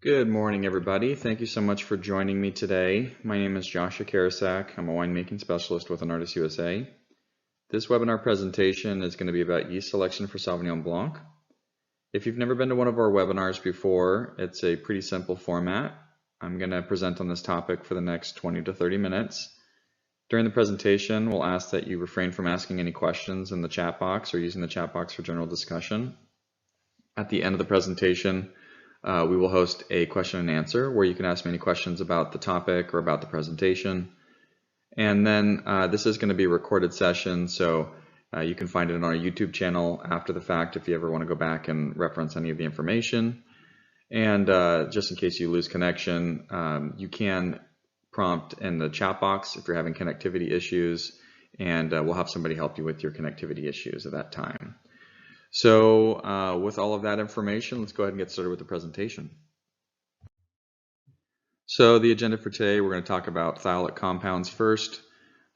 Good morning, everybody. Thank you so much for joining me today. My name is Joshua Karasak. I'm a winemaking specialist with Enartis USA. This webinar presentation is going to be about yeast selection for Sauvignon Blanc. If you've never been to one of our webinars before, it's a pretty simple format. I'm going to present on this topic for the next 20 to 30 minutes. During the presentation, we'll ask that you refrain from asking any questions in the chat box or using the chat box for general discussion. At the end of the presentation, we will host a question and answer where you can ask me any questions about the topic or about the presentation. And then this is going to be a recorded session, so you can find it on our YouTube channel after the fact if you ever want to go back and reference any of the information. And just in case you lose connection, you can prompt in the chat box if you're having connectivity issues, and we'll have somebody help you with your connectivity issues at that time. So with all of that information, let's go ahead and get started with the presentation. So the agenda for today, we're going to talk about phthalate compounds first.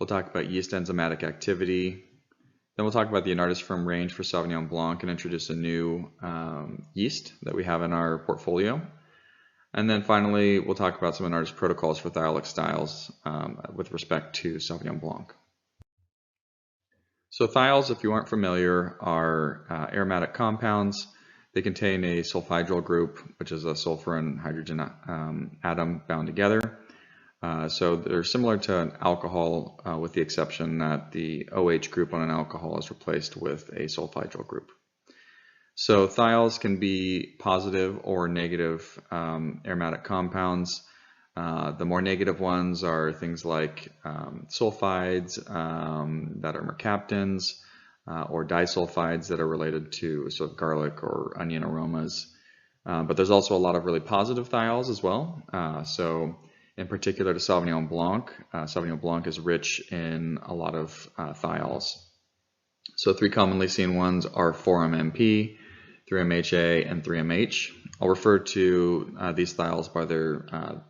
We'll talk about yeast enzymatic activity. Then we'll talk about the Enartis firm range for Sauvignon Blanc and introduce a new yeast that we have in our portfolio. And then finally, we'll talk about some Enartis protocols for phthalate styles with respect to Sauvignon Blanc. So thiols, if you aren't familiar, are aromatic compounds. They contain a sulfhydryl group, which is a sulfur and hydrogen atom bound together. So they're similar to an alcohol with the exception that the OH group on an alcohol is replaced with a sulfhydryl group. So thiols can be positive or negative aromatic compounds. The more negative ones are things like sulfides that are mercaptans or disulfides that are related to sort of garlic or onion aromas. But there's also a lot of really positive thiols as well. So in particular to Sauvignon Blanc is rich in a lot of thiols. So three commonly seen ones are 4-MMP, 3-MHA, and 3-MH. I'll refer to these thiols by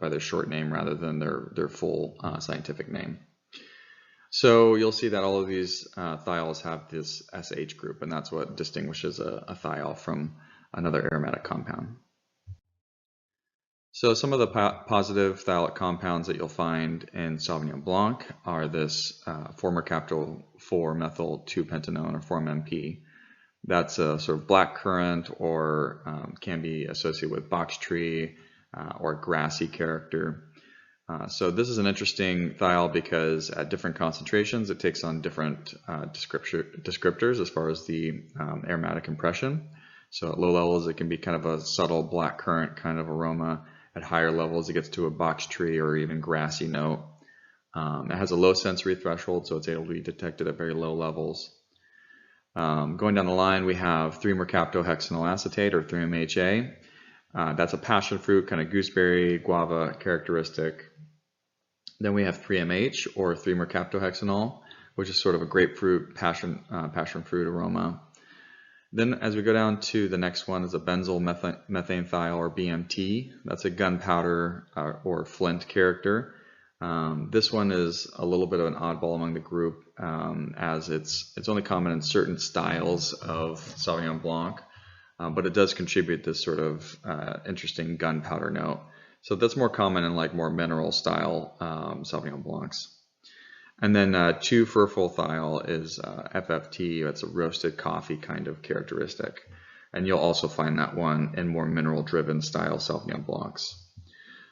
their short name rather than their full scientific name. So you'll see that all of these thiols have this SH group, and that's what distinguishes a thiol from another aromatic compound. So some of the positive thiolate compounds that you'll find in Sauvignon Blanc are this 4-mercaptol-4-methyl-2-pentanone, or 4-MMP. That's a sort of black currant or can be associated with box tree or grassy character. So this is an interesting thiol because at different concentrations it takes on different descriptors as far as the aromatic impression. So at low levels it can be kind of a subtle black currant kind of aroma. At higher levels it gets to a box tree or even grassy note. It has a low sensory threshold, so it's able to be detected at very low levels. Going down the line, we have 3-mercaptohexanenyl acetate, or 3-MHA. That's a passion fruit, kind of gooseberry, guava characteristic. Then we have 3-MH, or 3-mercaptohexanenyl, which is sort of a grapefruit, passion fruit aroma. Then as we go down to the next one is a benzyl methane thiol, or BMT. That's a gunpowder or flint character. This one is a little bit of an oddball among the group as it's only common in certain styles of Sauvignon Blanc, but it does contribute this sort of interesting gunpowder note. So that's more common in like more mineral style Sauvignon Blancs. And then 2-furfural is FFT. It's a roasted coffee kind of characteristic. And you'll also find that one in more mineral driven style Sauvignon Blancs.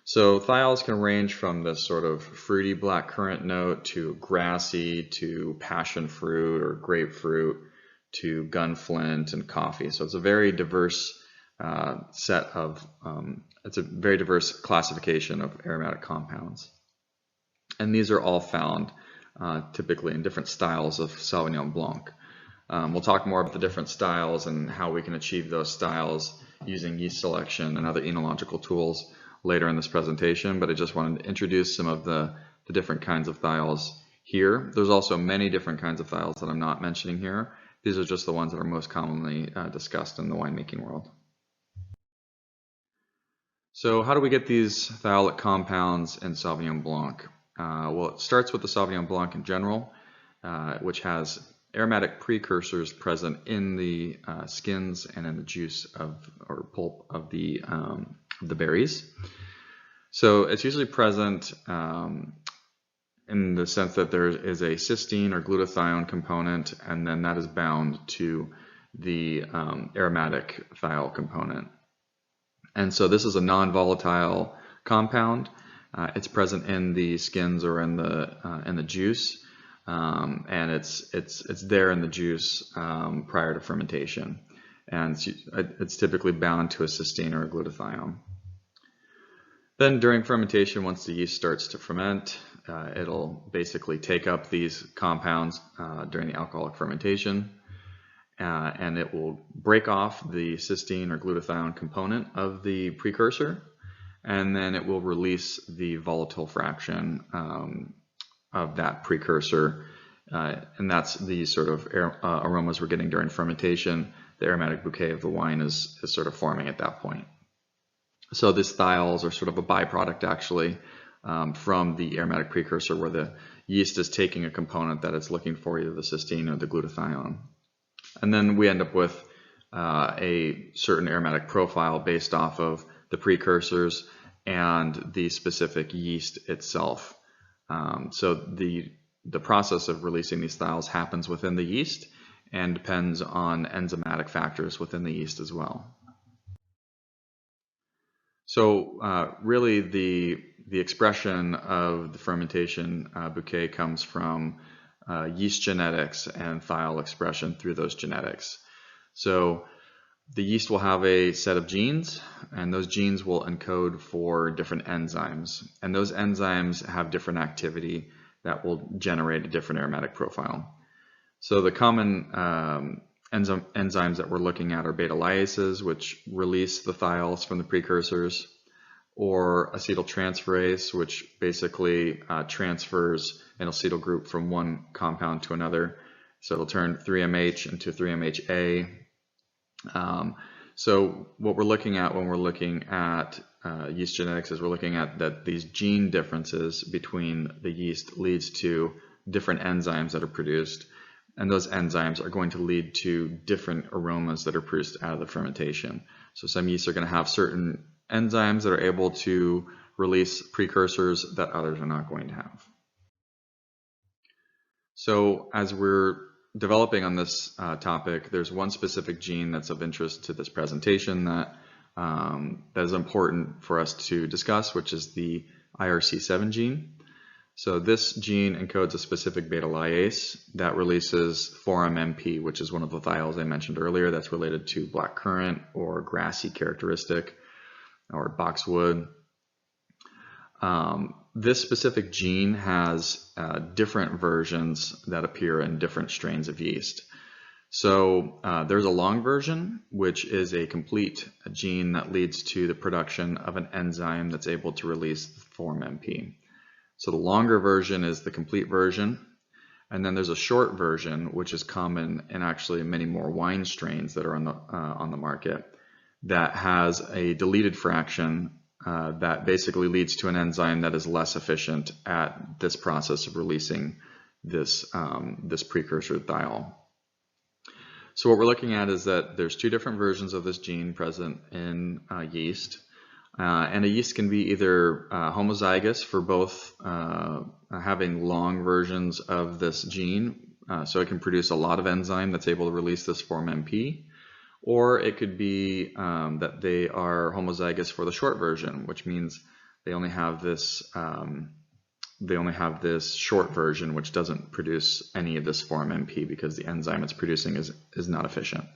So thiols can range from this sort of fruity black currant note to grassy to passion fruit or grapefruit to gunflint and coffee. So it's a very diverse it's a very diverse classification of aromatic compounds. And these are all found typically in different styles of Sauvignon Blanc. We'll talk more about the different styles and how we can achieve those styles using yeast selection and other enological tools later in this presentation, but I just wanted to introduce some of the different kinds of thiols here. There's also many different kinds of thiols that I'm not mentioning here. These are just the ones that are most commonly discussed in the winemaking world. So how do we get these thiolate compounds in Sauvignon Blanc? Well, it starts with the Sauvignon Blanc in general, which has aromatic precursors present in the skins and in the juice of or pulp of the the berries. So it's usually present in the sense that there is a cysteine or glutathione component, and then that is bound to the aromatic thiol component. And so this is a non-volatile compound. It's present in the skins or in the juice, and it's there in the juice prior to fermentation, and it's typically bound to a cysteine or a glutathione. Then during fermentation, once the yeast starts to ferment, it'll basically take up these compounds during the alcoholic fermentation, and it will break off the cysteine or glutathione component of the precursor, and then it will release the volatile fraction of that precursor, and that's the sort of aromas we're getting during fermentation. The aromatic bouquet of the wine is sort of forming at that point. So these thiols are sort of a byproduct actually from the aromatic precursor, where the yeast is taking a component that it's looking for, either the cysteine or the glutathione. And then we end up with a certain aromatic profile based off of the precursors and the specific yeast itself. So the process of releasing these thiols happens within the yeast and depends on enzymatic factors within the yeast as well. So really the expression of the fermentation bouquet comes from yeast genetics and thiol expression through those genetics. So the yeast will have a set of genes, and those genes will encode for different enzymes, and those enzymes have different activity that will generate a different aromatic profile. So the common enzymes that we're looking at are beta lyases, which release the thiols from the precursors, or acetyltransferase, which basically transfers an acetyl group from one compound to another. So it'll turn 3MH into 3MHA. So what we're looking at when we're looking at yeast genetics is we're looking at that these gene differences between the yeast leads to different enzymes that are produced, and those enzymes are going to lead to different aromas that are produced out of the fermentation. So some yeasts are going to have certain enzymes that are able to release precursors that others are not going to have. So as we're developing on this topic, there's one specific gene that's of interest to this presentation that is important for us to discuss, which is the IRC7 gene. So this gene encodes a specific beta lyase that releases 4-MMP, which is one of the thiols I mentioned earlier that's related to blackcurrant or grassy characteristic or boxwood. This specific gene has different versions that appear in different strains of yeast. So there's a long version, which is a complete gene that leads to the production of an enzyme that's able to release 4-MMP. So the longer version is the complete version, and then there's a short version, which is common in actually many more wine strains that are on the market, that has a deleted fraction that basically leads to an enzyme that is less efficient at this process of releasing this precursor thiol. So what we're looking at is that there's two different versions of this gene present in yeast. And a yeast can be either homozygous for both having long versions of this gene, so it can produce a lot of enzyme that's able to release this 4-MMP, or it could be that they are homozygous for the short version, which means they only have this short version which doesn't produce any of this 4-MMP because the enzyme it's producing is not efficient.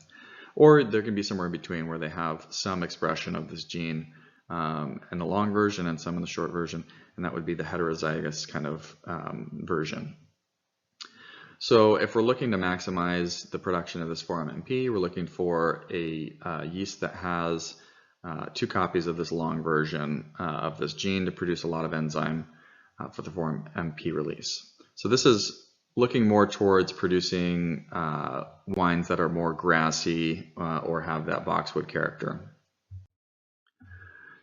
Or there can be somewhere in between where they have some expression of this gene in the long version and some in the short version, and that would be the heterozygous kind of version. So if we're looking to maximize the production of this 4-MMP, we're looking for a yeast that has 2 copies of this long version of this gene to produce a lot of enzyme for the 4-MMP release. So this is looking more towards producing wines that are more grassy or have that boxwood character.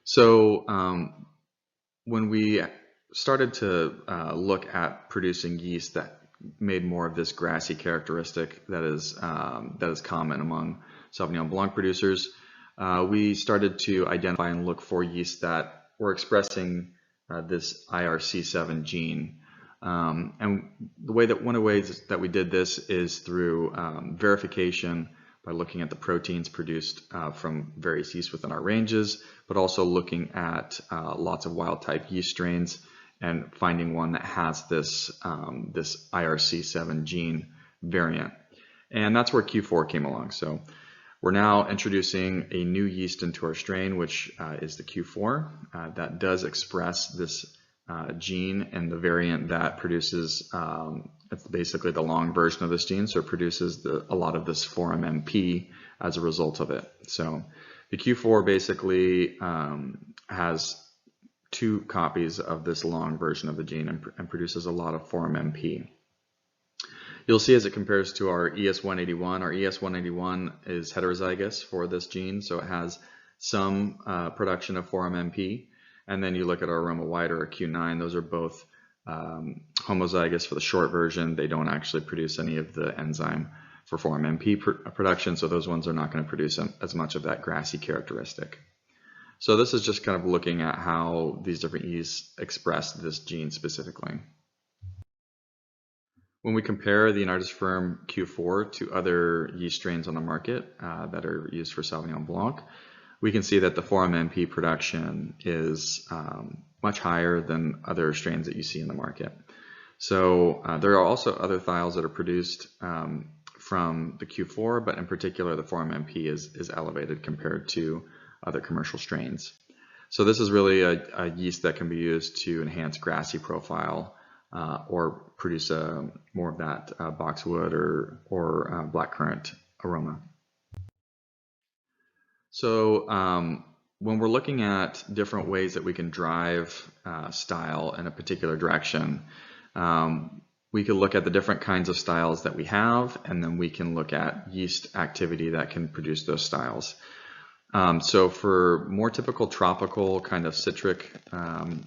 So when we started to look at producing yeast that made more of this grassy characteristic that is common among Sauvignon Blanc producers, we started to identify and look for yeasts that were expressing this IRC7 gene. And one of the ways that we did this is through verification by looking at the proteins produced from various yeasts within our ranges, but also looking at lots of wild type yeast strains and finding one that has this, this IRC7 gene variant. And that's where Q4 came along. So we're now introducing a new yeast into our strain, which is the Q4, that does express this gene and the variant that produces, it's basically the long version of this gene, so it produces a lot of this FORM-MP as a result of it. So the Q4 basically has 2 copies of this long version of the gene and produces a lot of FORM-MP. You'll see as it compares to our ES181, our ES181 is heterozygous for this gene, so it has some production of FORM-MP. And then you look at our aroma white or our Q9, those are both homozygous for the short version. They don't actually produce any of the enzyme for FORM-MP production, so those ones are not going to produce as much of that grassy characteristic. So this is just kind of looking at how these different yeasts express this gene specifically. When we compare the Enartis Firm Q4 to other yeast strains on the market that are used for Sauvignon Blanc, we can see that the FORM-MP production is much higher than other strains that you see in the market. So there are also other thiols that are produced from the Q4, but in particular the FORM-MP is elevated compared to other commercial strains. So this is really a yeast that can be used to enhance grassy profile or produce more of that boxwood or blackcurrant aroma. So when we're looking at different ways that we can drive style in a particular direction, we can look at the different kinds of styles that we have, and then we can look at yeast activity that can produce those styles. So for more typical tropical kind of citric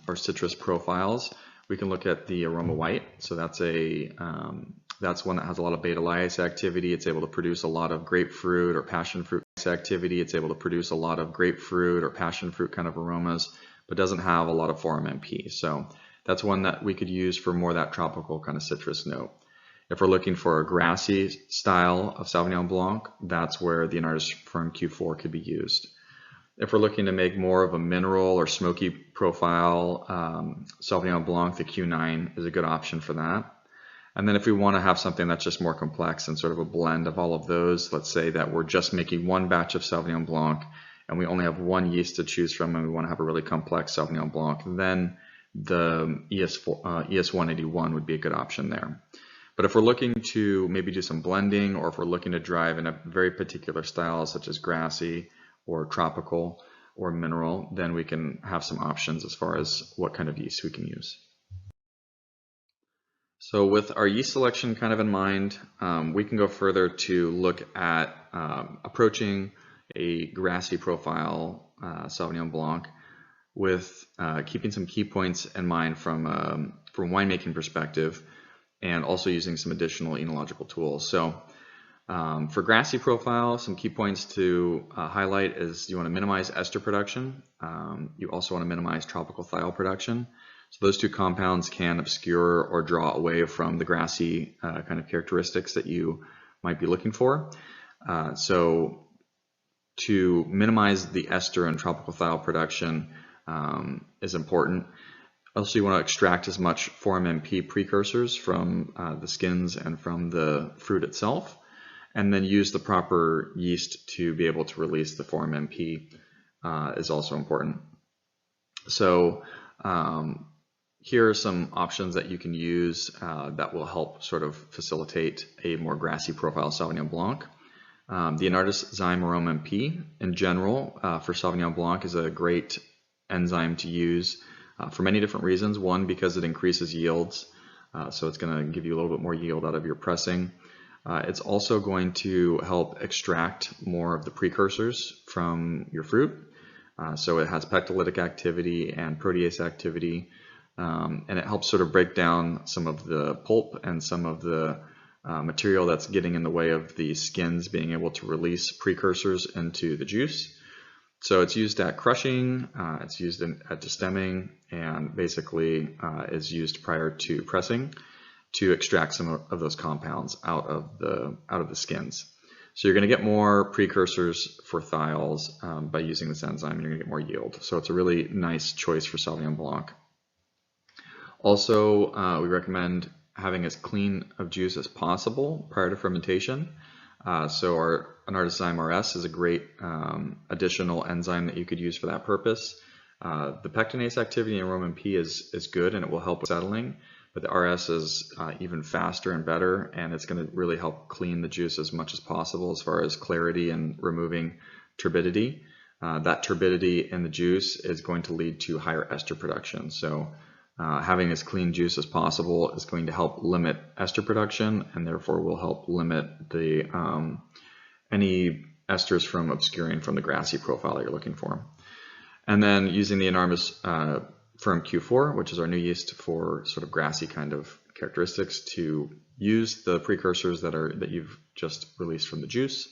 or citrus profiles, we can look at the aroma white. So that's one that has a lot of beta lyase activity. It's able to produce a lot of grapefruit or passion fruit activity. It's able to produce a lot of grapefruit or passion fruit kind of aromas, but doesn't have a lot of FORM-MP. So that's one that we could use for more that tropical kind of citrus note. If we're looking for a grassy style of Sauvignon Blanc, that's where the Enartis Firm Q4 could be used. If we're looking to make more of a mineral or smoky profile, Sauvignon Blanc, the Q9 is a good option for that. And then if we want to have something that's just more complex and sort of a blend of all of those, let's say that we're just making one batch of Sauvignon Blanc and we only have one yeast to choose from and we want to have a really complex Sauvignon Blanc, then the ES181 would be a good option there. But if we're looking to maybe do some blending, or if we're looking to drive in a very particular style such as grassy or tropical or mineral, then we can have some options as far as what kind of yeast we can use. So with our yeast selection kind of in mind, we can go further to look at approaching a grassy profile Sauvignon Blanc with keeping some key points in mind from winemaking perspective, and also using some additional enological tools. So for grassy profile, some key points to highlight is you want to minimize ester production. You also want to minimize tropical thiol production. So those 2 compounds can obscure or draw away from the grassy kind of characteristics that you might be looking for. So to minimize the ester and tropical thiol production is important. Also, you want to extract as much FORM-MP precursors from the skins and from the fruit itself, and then use the proper yeast to be able to release the FORM-MP is also important. So here are some options that you can use that will help sort of facilitate a more grassy profile Sauvignon Blanc. The Enartis Zyme Aroma-MP in general for Sauvignon Blanc is a great enzyme to use for many different reasons. One, because it increases yields, so it's going to give you a little bit more yield out of your pressing. It's also going to help extract more of the precursors from your fruit. So it has pectolytic activity and protease activity, and it helps sort of break down some of the pulp and some of the material that's getting in the way of the skins being able to release precursors into the juice. So it's used at crushing, it's used at destemming, and basically is used prior to pressing to extract some of those compounds out of the skins. So you're going to get more precursors for thiols by using this enzyme, and you're going to get more yield. So it's a really nice choice for Sauvignon Blanc. Also, we recommend having as clean of juice as possible prior to fermentation. So our Enartis RS is a great additional enzyme that you could use for that purpose. The pectinase activity in aromatic P is good, and it will help with settling, but the RS is even faster and better, and it's going to really help clean the juice as much as possible as far as clarity and removing turbidity. That turbidity in the juice is going to lead to higher ester production. So having as clean juice as possible is going to help limit ester production, and therefore will help limit the any esters from obscuring from the grassy profile that you're looking for. And then using the Enartis Firm Q4, which is our new yeast for sort of grassy kind of characteristics, to use the precursors that you've just released from the juice.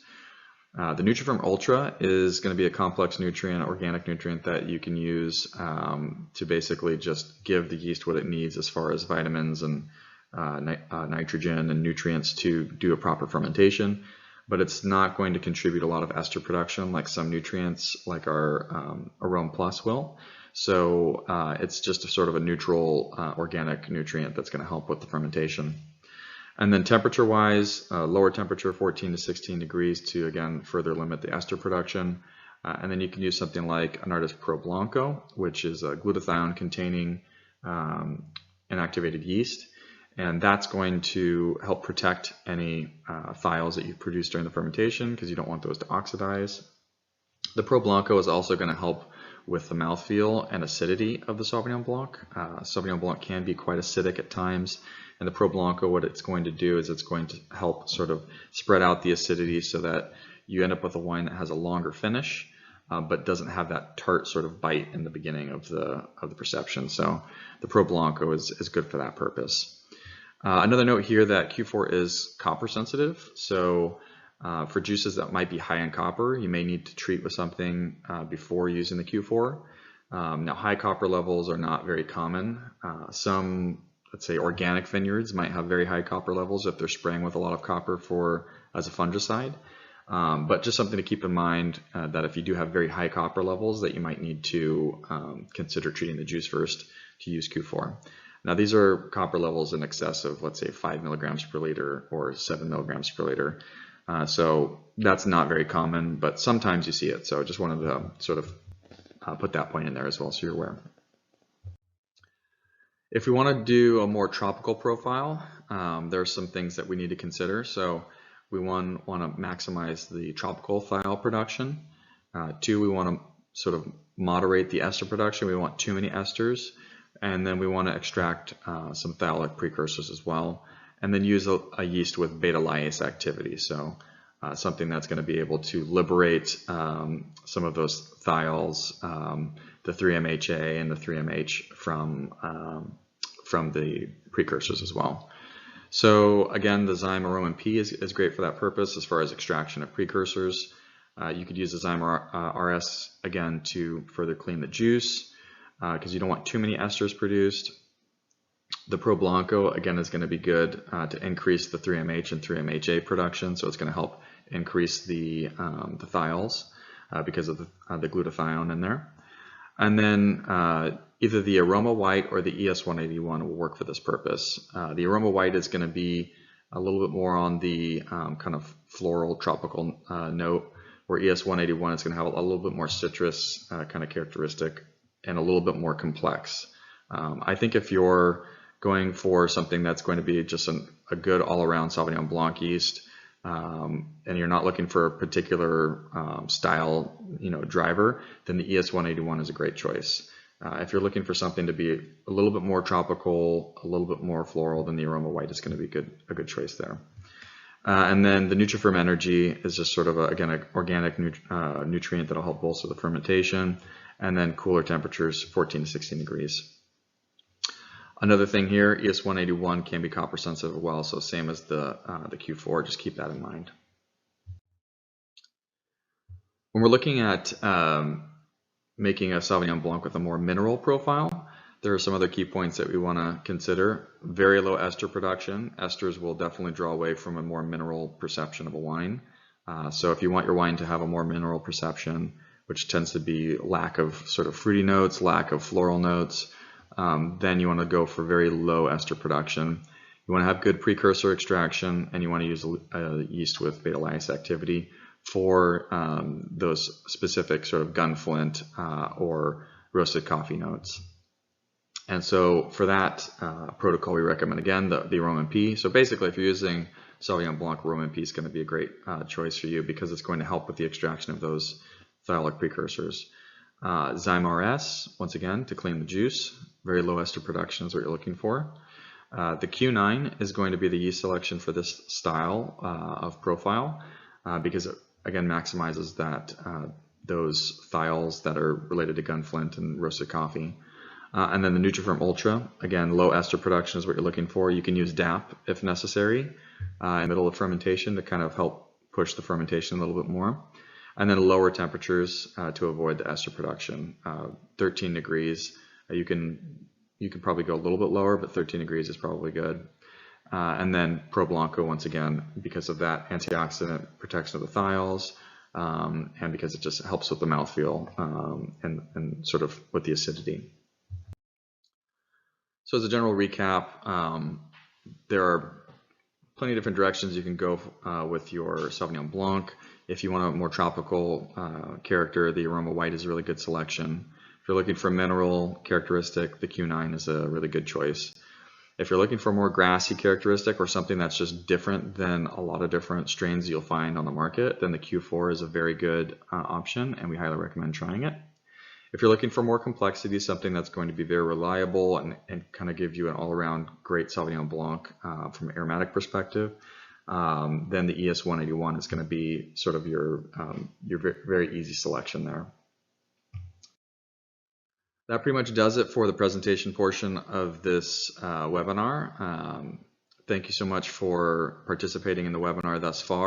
The Nutrifirm Ultra is going to be a complex nutrient, organic nutrient that you can use to basically just give the yeast what it needs as far as vitamins and nitrogen and nutrients to do a proper fermentation. But it's not going to contribute a lot of ester production like some nutrients like our Arome Plus will. So it's just a sort of a neutral organic nutrient that's going to help with the fermentation. And then temperature-wise, lower temperature, 14 to 16 degrees to, again, further limit the ester production. And then you can use something like Enartis Pro Blanco, which is a glutathione-containing inactivated yeast. And that's going to help protect any thiols that you produce during the fermentation, because you don't want those to oxidize. The Pro Blanco is also going to help with the mouthfeel and acidity of the Sauvignon Blanc. Sauvignon Blanc can be quite acidic at times. And the Pro Blanco, what it's going to do is it's going to help sort of spread out the acidity so that you end up with a wine that has a longer finish, but doesn't have that tart sort of bite in the beginning of the perception. So the Pro Blanco is good for that purpose. Another note here that Q4 is copper sensitive. So for juices that might be high in copper, you may need to treat with something before using the Q4. Now, high copper levels are not very common. Some, let's say, organic vineyards might have very high copper levels if they're spraying with a lot of copper as a fungicide. But just something to keep in mind that if you do have very high copper levels, that you might need to consider treating the juice first to use Q4. Now, these are copper levels in excess of, let's say, 5 milligrams per liter or 7 milligrams per liter. So that's not very common, but sometimes you see it. So I just wanted to sort of put that point in there as well, so you're aware. If we want to do a more tropical profile, there are some things that we need to consider. So we want to maximize the tropical thiol production. 2, we want to sort of moderate the ester production. We want too many esters. And then we want to extract some thiolic precursors as well. And then use a yeast with beta lyase activity. So something that's going to be able to liberate some of those thiols, the 3-MHA and the 3-MH from the precursors as well. So again, the Zyme Aromatic P is great for that purpose as far as extraction of precursors. You could use the Zyme RS again to further clean the juice because you don't want too many esters produced. The Pro Blanco again is going to be good to increase the 3-MH and 3-MHA production, so it's going to help increase the thiols because of the glutathione in there. And then either the Aroma White or the ES181 will work for this purpose. The Aroma White is going to be a little bit more on the kind of floral tropical note, where ES181 is going to have a little bit more citrus kind of characteristic and a little bit more complex. I think if you're going for something that's going to be just a good all-around Sauvignon Blanc yeast, and you're not looking for a particular style, driver, then the ES181 is a great choice. If you're looking for something to be a little bit more tropical, a little bit more floral, then the Aroma White is going to be a good choice there. And then the Nutrifirm Energy is just sort of, again, an organic nutrient that'll help bolster the fermentation. And then cooler temperatures, 14 to 16 degrees. Another thing here, ES181 can be copper sensitive as well, so same as the Q4, just keep that in mind. When we're looking at making a Sauvignon Blanc with a more mineral profile, there are some other key points that we want to consider. Very low ester production. Esters will definitely draw away from a more mineral perception of a wine. So if you want your wine to have a more mineral perception, which tends to be lack of sort of fruity notes, lack of floral notes, then you want to go for very low ester production. You want to have good precursor extraction, and you want to use a yeast with beta lyase activity for those specific sort of gunflint or roasted coffee notes. And so for that protocol, we recommend, again, the Aroma MP. So basically, if you're using Sauvignon Blanc, Aroma MP is going to be a great choice for you because it's going to help with the extraction of those phthalate precursors. Zyme RS, once again, to clean the juice. Very low ester production is what you're looking for. The Q9 is going to be the yeast selection for this style of profile because it, again, maximizes that those thiols that are related to gunflint and roasted coffee. And then the Nutrifirm Ultra, again, low ester production is what you're looking for. You can use DAP if necessary in the middle of fermentation to kind of help push the fermentation a little bit more. And then lower temperatures to avoid the ester production. 13 degrees, you can probably go a little bit lower, but 13 degrees is probably good. And then Pro Blanco, once again, because of that antioxidant protection of the thiols, and because it just helps with the mouthfeel and sort of with the acidity. So as a general recap, there are plenty of different directions you can go with your Sauvignon Blanc. If you want a more tropical character, the Aroma White is a really good selection. If you're looking for a mineral characteristic, the Q9 is a really good choice. If you're looking for a more grassy characteristic or something that's just different than a lot of different strains you'll find on the market, then the Q4 is a very good option, and we highly recommend trying it. If you're looking for more complexity, something that's going to be very reliable and kind of give you an all-around great Sauvignon Blanc from an aromatic perspective, then the ES 181 is going to be sort of your very easy selection there. That pretty much does it for the presentation portion of this webinar. Thank you so much for participating in the webinar thus far.